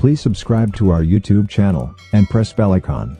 Please subscribe to our YouTube channel and press bell icon.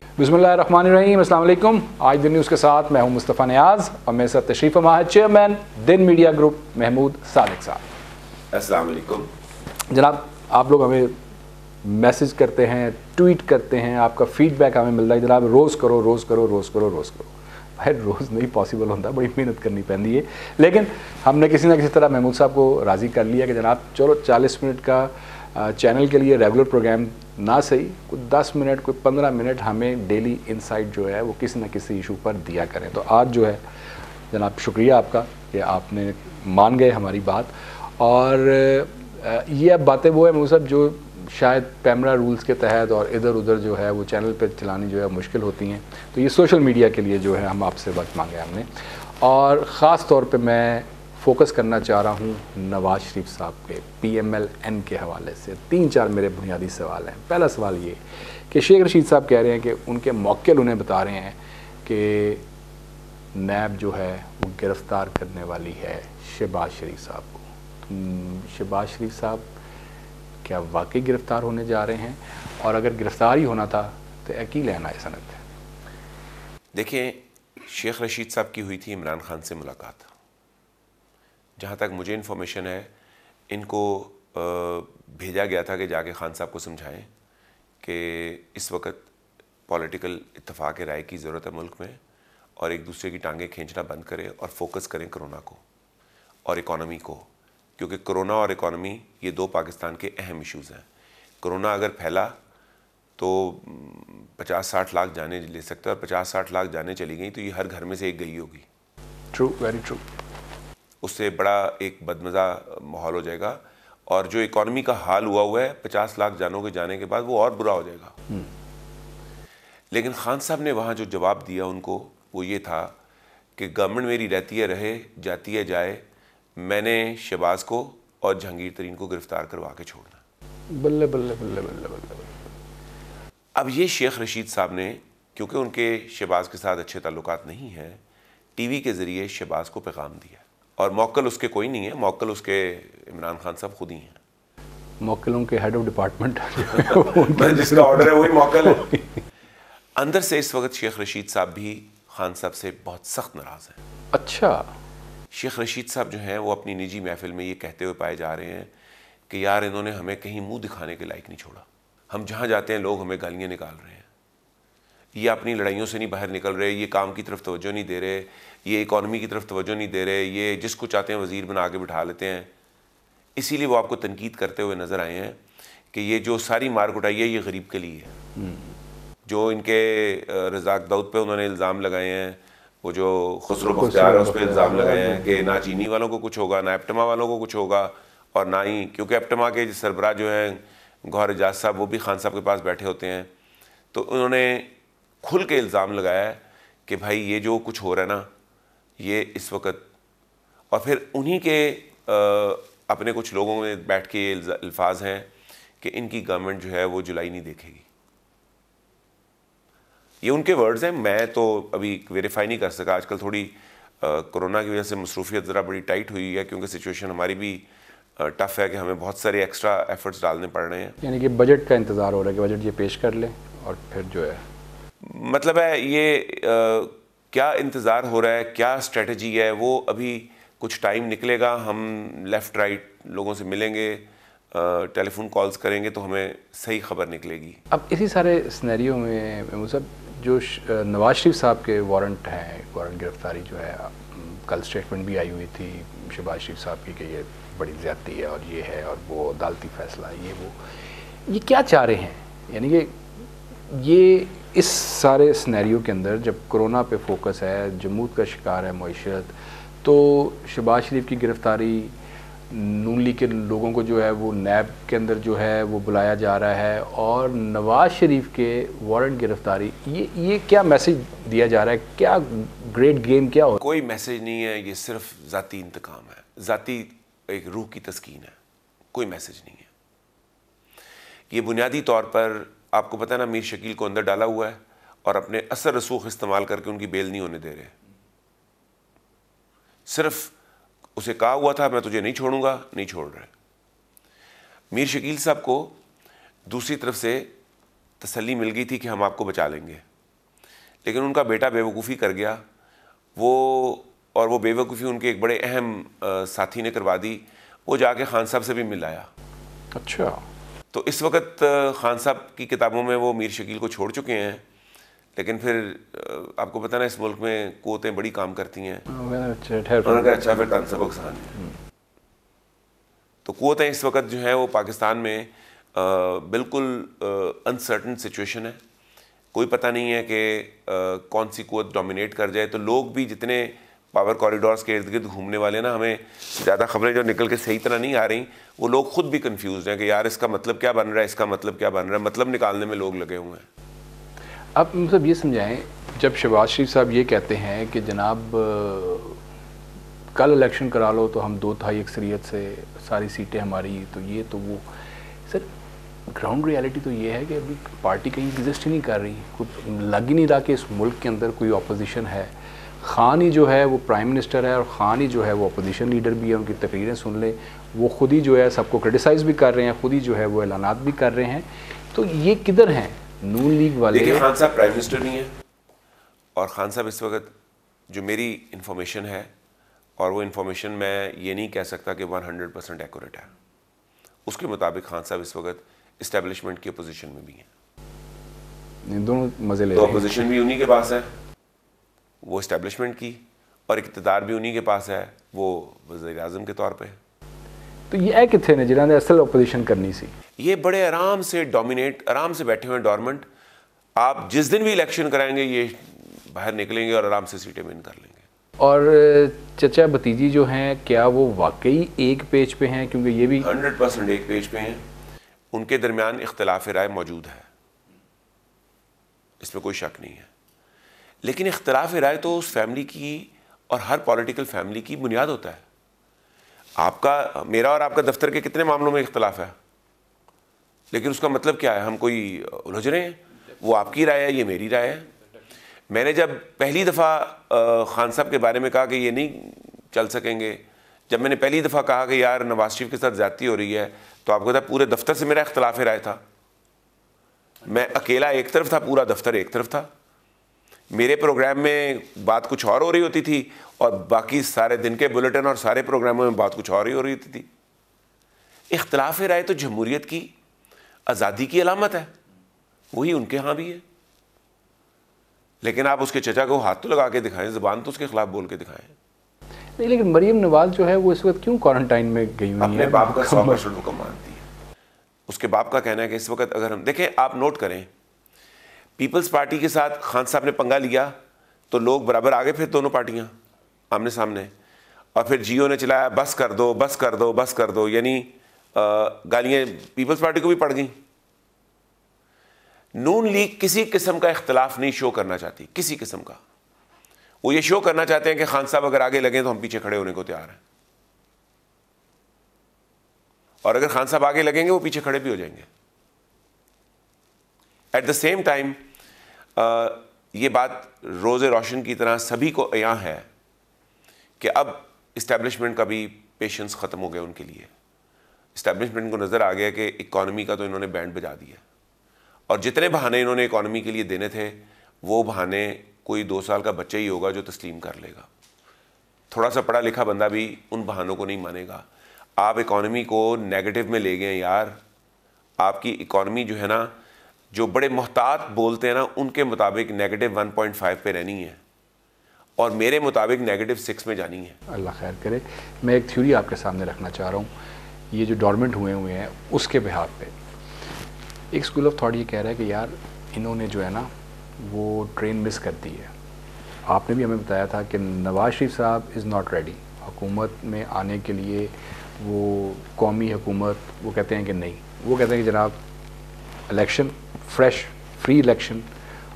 बिस्मिल्लाहिर्रहमानिर्रहीम, अस्सलाम वालेकुम। आज दिन न्यूज़ के साथ मैं हूं मुस्तफ़ा नियाज़ और मेरे साथ तशरीफ़ फरमा है चेयरमैन दिन मीडिया ग्रुप महमूद सादिक साहब। अस्सलाम वालेकुम जनाब, आप लोग हमें मैसेज करते हैं, ट्वीट करते हैं, आपका फीडबैक हमें मिल रहा है जनाब, रोज़ करो रोज़ करो रोज़ करो रोज़ करो। भाई रोज़ नहीं पॉसिबल होता, बड़ी मेहनत करनी पैंदी है, लेकिन हमने किसी ना किसी तरह महमूद साहब को राज़ी कर लिया कि जनाब चलो 40 मिनट का चैनल के लिए रेगुलर प्रोग्राम ना सही, कोई 10 मिनट कोई 15 मिनट हमें डेली इनसाइट जो है वो किसी न किसी इशू पर दिया करें। तो आज जो है जनाब शुक्रिया आपका कि आपने मान गए हमारी बात। और ये अब बातें वो है महमूद साहब जो शायद पैमरा रूल्स के तहत और इधर उधर जो है वो चैनल पर चलानी जो है मुश्किल होती हैं, तो ये सोशल मीडिया के लिए जो है हम आपसे वक्त मांगे हमने। और ख़ास तौर पे मैं फोकस करना चाह रहा हूँ नवाज़ शरीफ साहब के PMLN के हवाले से। 3-4 मेरे बुनियादी सवाल हैं। पहला सवाल ये कि शेख रशीद साहब कह रहे हैं कि उनके मौक्किल उन्हें बता रहे हैं कि नैब जो है वो गिरफ़्तार करने वाली है शहबाज शरीफ साहब को। तो शहबाज शरीफ साहब क्या वाकई गिरफ़्तार होने जा रहे हैं, और अगर गिरफ़्तार ही होना था तो की लेना है सनद है? देखिए, शेख रशीद साहब की हुई थी इमरान खान से मुलाकात। जहाँ तक मुझे इन्फॉर्मेशन है, इनको भेजा गया था कि जाके खान साहब को समझाएं कि इस वक्त पॉलिटिकल इत्तफाक़ राय की ज़रूरत है मुल्क में, और एक दूसरे की टांगें खींचना बंद करें और फोकस करें कोरोना को और इकॉनमी को, क्योंकि कोरोना और इकॉनमी ये दो पाकिस्तान के अहम इश्यूज़ हैं। कोरोना अगर फैला तो 50-60 लाख जाने ले सकता है, और 50-60 लाख जाने चली गई तो ये हर घर में से एक गई होगी। True, very true. उससे बड़ा एक बदमज़ा माहौल हो जाएगा, और जो इकॉनमी का हाल हुआ है 50 लाख जानों के जाने के बाद वो और बुरा हो जाएगा। लेकिन खान साहब ने वहाँ जो जवाब दिया उनको वो ये था कि गवर्नमेंट मेरी रहती है रहे, जाती है जाए, मैंने शहबाज को और जहांगीर तरीन को गिरफ्तार करवा के छोड़ना। बल्ले बल्ले बल्ले बल्ले बल्ले। अब ये शेख रशीद साहब ने, क्योंकि उनके शहबाज के साथ अच्छे ताल्लुकात नहीं हैं, टीवी के ज़रिए शहबाज को पैगाम दिया, और मौक्किल उसके कोई नहीं है, मौक्किल उसके इमरान खान साहब खुद ही हैं। मौक्किलों के हेड ऑफ डिपार्टमेंट जिसका ऑर्डर है वही मौक्किल है। अंदर से इस वक्त शेख रशीद साहब भी खान साहब से बहुत सख्त नाराज़ हैं। अच्छा, शेख रशीद साहब जो हैं वो अपनी निजी महफिल में ये कहते हुए पाए जा रहे हैं कि यार इन्होंने हमें कहीं मुंह दिखाने के लायक नहीं छोड़ा, हम जहाँ जाते हैं लोग हमें गालियाँ निकाल रहे हैं, ये अपनी लड़ाइयों से नहीं बाहर निकल रहे, ये काम की तरफ तवज्जो नहीं दे रहे, ये इकॉनमी की तरफ तवज्जो नहीं दे रहे, ये जिसको चाहते हैं वज़ीर बना के बिठा लेते हैं। इसीलिए वो आपको तनकीद करते हुए नज़र आए हैं कि ये जो सारी मार कुटाई है ये गरीब के लिए है। जो इनके रज़ाक दाऊद पे उन्होंने इल्ज़ाम लगाए हैं, वो जो खुसरो बख्तियार है उस पर इल्ज़ाम लगाए हैं कि ना चीनी वालों को कुछ होगा, ना एप्टमा वालों को कुछ होगा, और ना ही, क्योंकि एप्टमा के सरबराह जो हैं गौहर एजाज साहब वो भी खान साहब के पास बैठे होते हैं, तो उन्होंने खुल के इल्ज़ाम लगाया है कि भाई ये जो कुछ हो रहा है ना ये इस वक्त, और फिर उन्हीं के अपने कुछ लोगों में बैठ के ये अल्फाज हैं कि इनकी गवर्नमेंट जो है वो जुलाई नहीं देखेगी। ये उनके वर्ड्स हैं, मैं तो अभी वेरीफाई नहीं कर सका। आजकल थोड़ी कोरोना की वजह से मसरूफियत ज़रा बड़ी टाइट हुई है, क्योंकि सिचुएशन हमारी भी टफ़ है कि हमें बहुत सारे एक्स्ट्रा एफर्ट्स डालने पड़ रहे हैं। यानी कि बजट का इंतज़ार हो रहा है कि बजट ये पेश कर लें और फिर जो है, मतलब है ये क्या इंतज़ार हो रहा है, क्या स्ट्रेटजी है, वो अभी कुछ टाइम निकलेगा, हम लेफ़्ट राइट लोगों से मिलेंगे, टेलीफोन कॉल्स करेंगे तो हमें सही खबर निकलेगी। अब इसी सारे सिनेरियो में मतलब जो नवाज शरीफ साहब के वारंट हैं, वारंट गिरफ्तारी जो है, कल स्टेटमेंट भी आई हुई थी शहबाज शरीफ साहब की कि ये बड़ी ज़्यादती है और ये है और वो अदालती फ़ैसला है, ये क्या चाह रहे हैं? यानी कि ये इस सारे सिनेरियो के अंदर जब कोरोना पे फोकस है, जमूत का शिकार है मईशत, तो शहबाज शरीफ की गिरफ्तारी, नून लीग के लोगों को जो है वो नैब के अंदर जो है वो बुलाया जा रहा है, और नवाज शरीफ के वारंट गिरफ्तारी, ये क्या मैसेज दिया जा रहा है? क्या ग्रेट गेम क्या हो? कोई मैसेज नहीं है, ये सिर्फ ज़ाती इंतकाम है, ज़ाती एक रूह की तस्कीन है, कोई मैसेज नहीं है। ये बुनियादी तौर पर आपको पता है ना, मीर शकील को अंदर डाला हुआ है और अपने असर रसूख इस्तेमाल करके उनकी बेल नहीं होने दे रहे। सिर्फ उसे कहा हुआ था मैं तुझे नहीं छोड़ूंगा, नहीं छोड़ रहे। मीर शकील साहब को दूसरी तरफ से तसल्ली मिल गई थी कि हम आपको बचा लेंगे, लेकिन उनका बेटा बेवकूफ़ी कर गया और वो बेवकूफ़ी उनके एक बड़े अहम साथी ने करवा दी। वो जाके खान साहब से भी मिल आया। अच्छा। तो इस वक्त खान साहब की किताबों में वो मीर शकील को छोड़ चुके हैं, लेकिन फिर आपको पता ना इस मुल्क में क़ुव्वतें बड़ी काम करती हैं। उन्होंने कहा अच्छा फिर तनसब खान। तो क़ुव्वतें इस वक्त जो है वो पाकिस्तान में बिल्कुल अनसर्टन सिचुएशन है। कोई पता नहीं है कि कौन सी क़ुव्वत डोमिनेट कर जाए। तो लोग भी जितने पावर कॉरिडोर्स के इर्द गिर्द घूमने वाले ना, हमें ज़्यादा खबरें जो निकल के सही तरह नहीं आ रही, वो लोग खुद भी कंफ्यूज हैं कि यार इसका मतलब क्या बन रहा है, इसका मतलब क्या बन रहा है, मतलब निकालने में लोग लगे हुए हैं। आप मतलब ये समझाएं, जब शहबाज शरीफ साहब ये कहते हैं कि जनाब कल इलेक्शन करा लो तो हम 2/3 अक्सरियत से सारी सीटें हमारी, तो ये तो वो, सर ग्राउंड रियलिटी तो ये है कि अभी पार्टी कहीं एग्जिस्ट ही नहीं कर रही। कुछ लग ही नहीं रहा कि इस मुल्क के अंदर कोई अपोजिशन है। खान ही जो है वो प्राइम मिनिस्टर है और खान ही जो है वो अपोजिशन लीडर भी है। उनकी तकरीरें सुन ले, वो खुद ही जो है सबको क्रिटिसाइज़ भी कर रहे हैं, खुद ही जो है वो ऐलानात भी कर रहे हैं। तो ये किधर हैं नून लीग वाले? देखिए, खान साहब प्राइम मिनिस्टर नहीं है, और खान साहब इस वक्त जो मेरी इंफॉर्मेशन है, और वो इंफॉर्मेशन मैं ये नहीं कह सकता कि 100% एक्यूरेट है, उसके मुताबिक खान साहब इस वक्त इस्टेब्लिशमेंट की अपोजिशन में भी हैं। दोनों मजे ले तो रहे हैं। अपोजिशन भी उन्हीं के पास है, वो इस्टेब्लिशमेंट की, और इक़्तिदार भी उन्हीं के पास है, वो वज़ीर आज़म के तौर पे। तो ये है कितने ने जिन्होंने असल अपोजिशन करनी सी? ये बड़े आराम से आराम से बैठे हुए हैं डोरमेंट। आप जिस दिन भी इलेक्शन कराएंगे ये बाहर निकलेंगे और आराम से सीटें विन कर लेंगे। और चचा भतीजी जो हैं, क्या वो वाकई एक पेज पे हैं? क्योंकि ये भी 100% एक पेज पे हैं। उनके दरमियान इख्तिलाफ राय मौजूद है, इसमें कोई शक नहीं है, लेकिन इख्तिलाफ राय तो उस फैमिली की और हर पॉलिटिकल फैमिली की बुनियाद होता है। आपका, मेरा और आपका दफ्तर के कितने मामलों में इख्तिलाफ है, लेकिन उसका मतलब क्या है? हम कोई उलझ रहे हैं? वो आपकी राय है, ये मेरी राय है। मैंने जब पहली दफ़ा खान साहब के बारे में कहा कि ये नहीं चल सकेंगे, जब मैंने पहली दफ़ा कहा कि यार नवाज शरीफ के साथ ज़्यादती हो रही है, तो आपको पता पूरे दफ्तर से मेरा इख्तिलाफ राय था। मैं अकेला एक तरफ था, पूरा दफ्तर एक तरफ था। मेरे प्रोग्राम में बात कुछ और हो रही होती थी और बाकी सारे दिन के बुलेटिन और सारे प्रोग्रामों में बात कुछ और ही हो रही होती थी। इख्तिलाफ राय तो जमहूरियत की आज़ादी की अलामत है, वही उनके यहाँ भी है। लेकिन आप उसके चचा को हाथ तो लगा के दिखाएं, ज़ुबान तो उसके खिलाफ बोल के दिखाएं। नहीं, लेकिन मरीम नवाज जो है वो इस वक्त क्यों क्वारंटाइन में गई हुई है? अपने बाप का 100% हुक्म मानती है। उसके बाप का कहना है कि इस वक्त अगर हम देखें, आप नोट करें, पीपल्स पार्टी के साथ खान साहब ने पंगा लिया तो लोग बराबर आ गए, फिर दोनों पार्टियां आमने सामने, और फिर जियो ने चलाया बस कर दो, बस कर दो, बस कर दो, यानी गालियां पीपल्स पार्टी को भी पड़ गई। नून लीग किसी किस्म का इख्तिलाफ नहीं शो करना चाहती, किसी किस्म का। वो ये शो करना चाहते हैं कि खान साहब अगर आगे लगे तो हम पीछे खड़े होने को तैयार हैं, और अगर खान साहब आगे लगेंगे वो पीछे खड़े भी हो जाएंगे। एट द सेम टाइम ये बात रोज़े रोशन की तरह सभी को यहाँ है कि अब इस्टेब्लिशमेंट का भी पेशेंस ख़त्म हो गया उनके लिए। इस्टेब्लिशमेंट को नज़र आ गया कि इकॉनमी का तो इन्होंने बैंड बजा दिया, और जितने बहाने इन्होंने इकॉनमी के लिए देने थे वो बहाने कोई 2 साल का बच्चा ही होगा जो तस्लीम कर लेगा। थोड़ा सा पढ़ा लिखा बंदा भी उन बहानों को नहीं मानेगा। आप इकॉनमी को नेगेटिव में ले गए यार। आपकी इकॉनमी जो है ना, जो बड़े मोहतात बोलते हैं ना, उनके मुताबिक नेगेटिव 1.5 पे रहनी है, और मेरे मुताबिक नेगेटिव 6 में जानी है। अल्लाह खैर करे। मैं एक थ्योरी आपके सामने रखना चाह रहा हूँ, ये जो डोरमेंट हुए हैं उसके बिहार पे। एक स्कूल ऑफ थॉट ये कह रहा है कि यार इन्होंने जो है ना वो ट्रेन मिस कर दी है। आपने भी हमें बताया था कि नवाज शरीफ साहब इज़ नॉट रेडी हुकूमत में आने के लिए। वो कौमी हुकूमत, वो कहते हैं कि नहीं, वो कहते हैं कि जनाब इलेक्शन, फ्रेश फ्री इलेक्शन,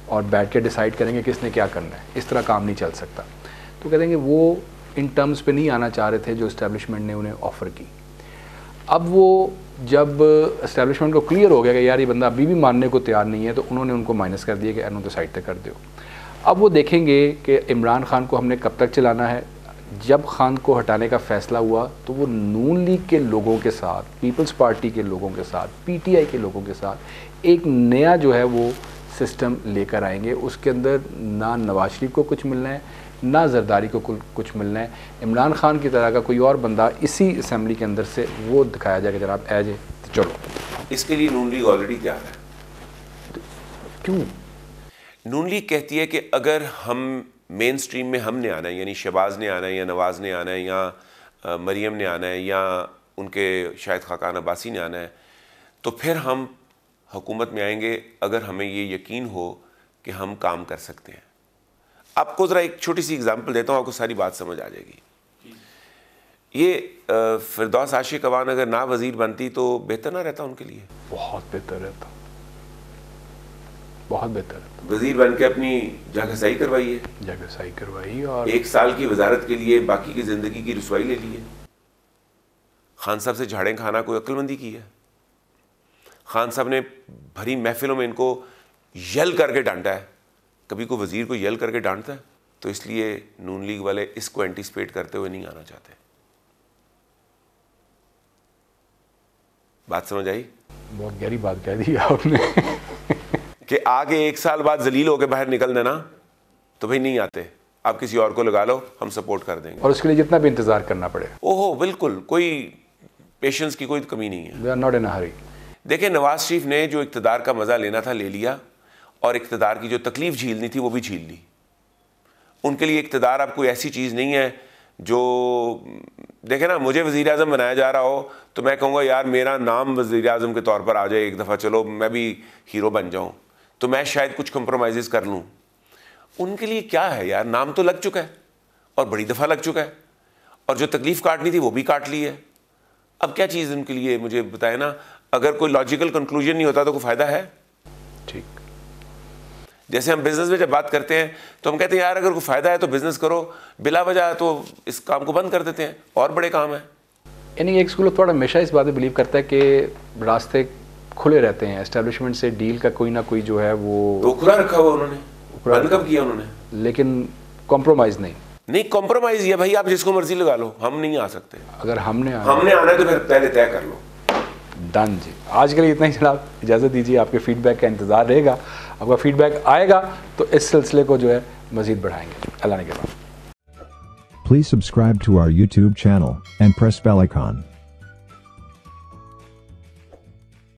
और बैठ के डिसाइड करेंगे किसने क्या करना है। इस तरह काम नहीं चल सकता। तो कहते हैं कि वो इन टर्म्स पे नहीं आना चाह रहे थे जो इस्टेब्लिशमेंट ने उन्हें ऑफ़र की। अब वो जब इस्टेब्लिशमेंट को क्लियर हो गया कि यार ये बंदा अभी भी मानने को तैयार नहीं है, तो उन्होंने उनको माइनस कर दिया कि एनो तो साइड तक कर दो। अब वो देखेंगे कि इमरान खान को हमने कब तक चलाना है, जब खान को हटाने का फैसला हुआ तो वो नून लीग के लोगों के साथ, पीपल्स पार्टी के लोगों के साथ, पीटीआई के लोगों के साथ एक नया जो है वो सिस्टम लेकर आएंगे। उसके अंदर ना नवाज शरीफ को कुछ मिलना है, ना जरदारी को कुछ मिलना है। इमरान खान की तरह का कोई और बंदा इसी असेंबली के अंदर से वो दिखाया जाएगा जनाब एज ए, तो चलो। इसके लिए नून लीग ऑलरेडी तैयार है। क्यों? नून लीग कहती है कि अगर हम मेन स्ट्रीम में हमने आना है, यानी शहबाज ने आना है या नवाज़ ने आना है या मरियम ने आना है या उनके शायद खाकान अब्बासी ने आना है, तो फिर हम हुकूमत में आएंगे अगर हमें ये यकीन हो कि हम काम कर सकते हैं। आपको ज़रा एक छोटी सी एग्जांपल देता हूँ, आपको सारी बात समझ आ जाएगी। ये फिरदौस आशिक अवान अगर ना वज़ीर बनती तो बेहतर ना रहता उनके लिए? बहुत बेहतर रहता, बहुत बेहतर रहता। वज़ीर बन के अपनी जागसाई करवाई है, जागसाई करवाई और 1 साल की वजारत के लिए बाकी की ज़िंदगी की रुसवाई ले ली है। खान साहब से झाड़ें खाना कोई अक्लमंदी की है? खान साहब ने भरी महफिलों में इनको यल करके डांटा है। कभी कोई वज़ीर को यल करके डांटता है? तो इसलिए नून लीग वाले इसको एंटीसिपेट करते हुए नहीं आना चाहते। बात समझ आई? बहुत गहरी बात कह दी आपने कि आगे 1 साल बाद जलील होकर बाहर निकल देना, तो भाई नहीं आते, आप किसी और को लगा लो, हम सपोर्ट कर देंगे। और उसके लिए जितना भी इंतजार करना पड़े, ओहो बिल्कुल, कोई पेशेंस की कोई कमी नहीं है। वी आर नॉट इन अ हरी। देखिए, नवाज शरीफ ने जो इक़्तिदार का मज़ा लेना था ले लिया, और इक़्तिदार की जो तकलीफ़ झीलनी थी वो भी झील ली। उनके लिए इक़्तिदार अब कोई ऐसी चीज़ नहीं है जो, देखे ना, मुझे वज़ीर आज़म बनाया जा रहा हो तो मैं कहूँगा यार मेरा नाम वज़ीर आज़म के तौर पर आ जाए एक दफ़ा, चलो मैं भी हीरो बन जाऊँ, तो मैं शायद कुछ कंप्रोमाइज़ कर लूँ। उनके लिए क्या है यार, नाम तो लग चुका है और बड़ी दफ़ा लग चुका है, और जो तकलीफ़ काटनी थी वो भी काट ली है। अब क्या चीज़ उनके लिए, मुझे बताए ना। अगर कोई लॉजिकल कंक्लूजन नहीं होता तो कोई फ़ायदा है? ठीक, जैसे हम बिज़नेस में जब बात करते हैं तो हम कहते हैं यार अगर कोई फ़ायदा है तो बिज़नेस करो, बिला वजह तो इस काम को बंद कर देते हैं, और बड़े काम हैं। यानी एक स्कूल थोड़ा हमेशा इस बात में बिलीव करता है कि रास्ते खुले रहते हैं, एस्टेब्लिशमेंट से डील का कोई ना कोई जो है वो तो खुला रखा हुआ उन्होंने, बंद कब किया उन्होंने? लेकिन कॉम्प्रोमाइज़ नहीं, कॉम्प्रोमाइज़ ये भाई आप जिसको मर्जी लगा लो, हम नहीं आ सकते। अगर हमने आना है तो फिर पहले तय कर लो। डन जी, आज के लिए इतना ही जनाब, इजाज़त दीजिए। आपके फीडबैक का इंतज़ार रहेगा, आपका फीडबैक आएगा तो इस सिलसिले को जो है मज़ीद बढ़ाएंगे। अल्लाह ने के बाद। Please subscribe to our YouTube channel and press bell icon.